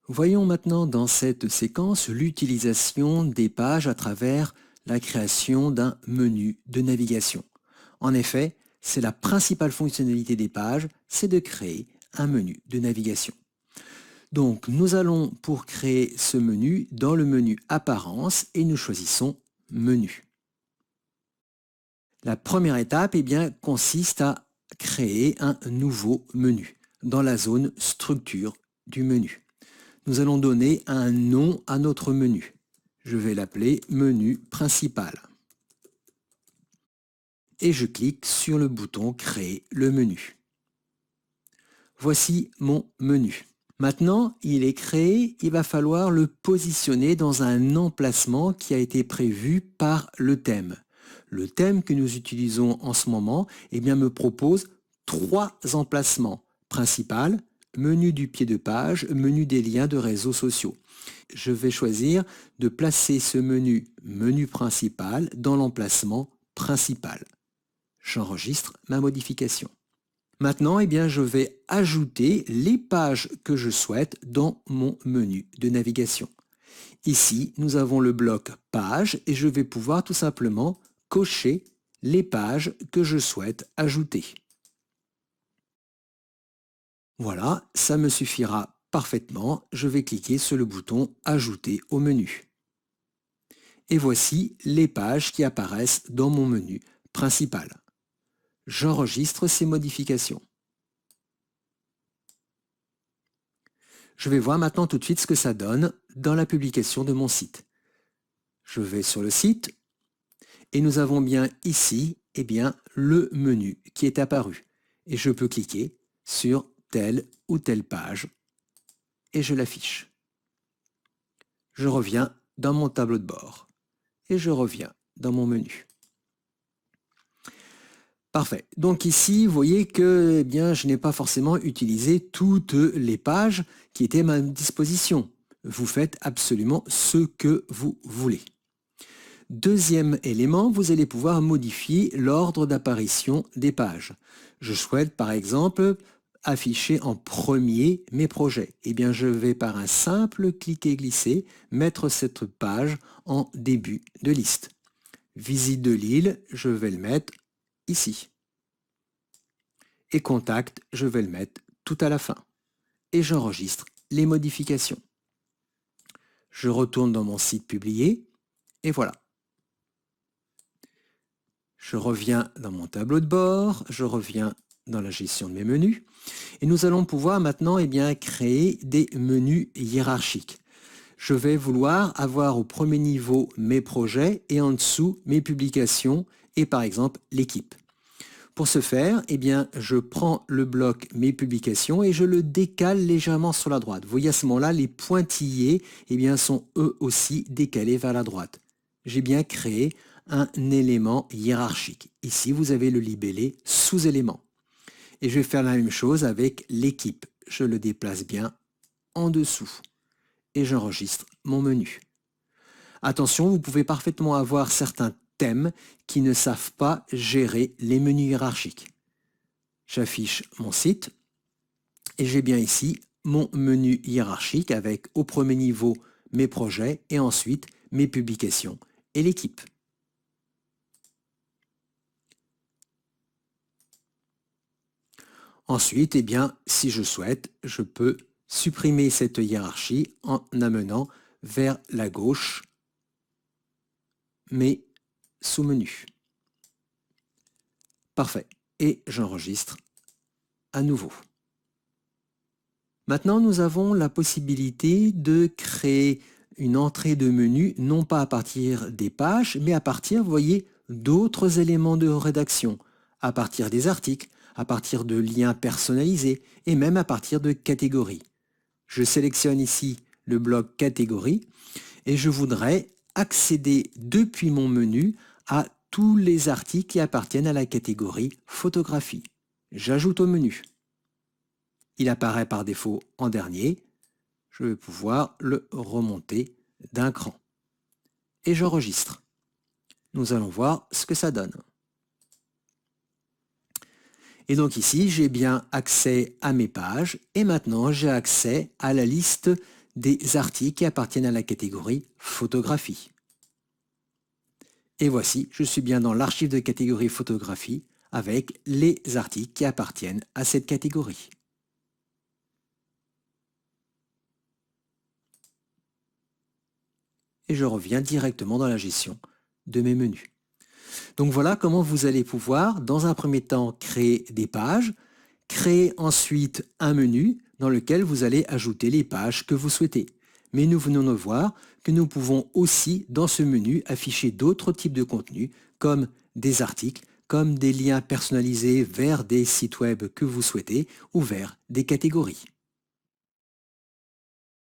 Voyons maintenant dans cette séquence l'utilisation des pages à travers la création d'un menu de navigation. En effet, c'est la principale fonctionnalité des pages, c'est de créer un menu de navigation. Donc nous allons pour créer ce menu dans le menu Apparence et nous choisissons Menu. La première étape consiste à créer un nouveau menu dans la zone Structure du menu. Nous allons donner un nom à notre menu. Je vais l'appeler Menu principal. Et je clique sur le bouton Créer le menu. Voici mon menu. Maintenant, il est créé, il va falloir le positionner dans un emplacement qui a été prévu par le thème. Le thème que nous utilisons en ce moment me propose 3 emplacements. Principal, menu du pied de page, menu des liens de réseaux sociaux. Je vais choisir de placer ce menu principal dans l'emplacement principal. J'enregistre ma modification. Maintenant, je vais ajouter les pages que je souhaite dans mon menu de navigation. Ici, nous avons le bloc Pages et je vais pouvoir tout simplement cocher les pages que je souhaite ajouter. Voilà, ça me suffira parfaitement. Je vais cliquer sur le bouton Ajouter au menu. Et voici les pages qui apparaissent dans mon menu principal. J'enregistre ces modifications. Je vais voir maintenant tout de suite ce que ça donne dans la publication de mon site. Je vais sur le site et nous avons bien ici le menu qui est apparu. Et je peux cliquer sur telle ou telle page et je l'affiche. Je reviens dans mon tableau de bord et je reviens dans mon menu. Parfait. Donc ici, vous voyez que je n'ai pas forcément utilisé toutes les pages qui étaient à ma disposition. Vous faites absolument ce que vous voulez. Deuxième élément, vous allez pouvoir modifier l'ordre d'apparition des pages. Je souhaite par exemple afficher en premier mes projets. Je vais par un simple cliquer-glisser mettre cette page en début de liste. Visite de l'île, je vais le mettre ici. Et contact, je vais le mettre tout à la fin. Et j'enregistre les modifications. Je retourne dans mon site publié et voilà. Je reviens dans mon tableau de bord, je reviens dans la gestion de mes menus et nous allons pouvoir maintenant créer des menus hiérarchiques. Je vais vouloir avoir au premier niveau mes projets et en dessous mes publications et par exemple l'équipe. Pour ce faire, je prends le bloc mes publications et je le décale légèrement sur la droite. Vous voyez à ce moment-là, les pointillés sont eux aussi décalés vers la droite. J'ai bien créé un élément hiérarchique. Ici, vous avez le libellé sous-élément. Et je vais faire la même chose avec l'équipe. Je le déplace bien en dessous. Et j'enregistre mon menu. Attention, vous pouvez parfaitement avoir certains thèmes qui ne savent pas gérer les menus hiérarchiques. J'affiche mon site et j'ai bien ici mon menu hiérarchique avec au premier niveau mes projets et ensuite mes publications et l'équipe. Ensuite, si je souhaite, je peux supprimer cette hiérarchie en amenant vers la gauche mes sous-menus. Parfait. Et j'enregistre à nouveau. Maintenant, nous avons la possibilité de créer une entrée de menu, non pas à partir des pages, mais à partir, vous voyez, d'autres éléments de rédaction, à partir des articles, à partir de liens personnalisés et même à partir de catégories. Je sélectionne ici le bloc catégorie et je voudrais accéder depuis mon menu à tous les articles qui appartiennent à la catégorie photographie. J'ajoute au menu. Il apparaît par défaut en dernier. Je vais pouvoir le remonter d'un cran. Et j'enregistre. Nous allons voir ce que ça donne. Et donc ici, j'ai bien accès à mes pages et maintenant j'ai accès à la liste des articles qui appartiennent à la catégorie photographie. Et voici, je suis bien dans l'archive de catégorie photographie avec les articles qui appartiennent à cette catégorie. Et je reviens directement dans la gestion de mes menus. Donc voilà comment vous allez pouvoir, dans un premier temps, créer des pages, créer ensuite un menu dans lequel vous allez ajouter les pages que vous souhaitez. Mais nous venons de voir que nous pouvons aussi, dans ce menu, afficher d'autres types de contenus, comme des articles, comme des liens personnalisés vers des sites web que vous souhaitez ou vers des catégories.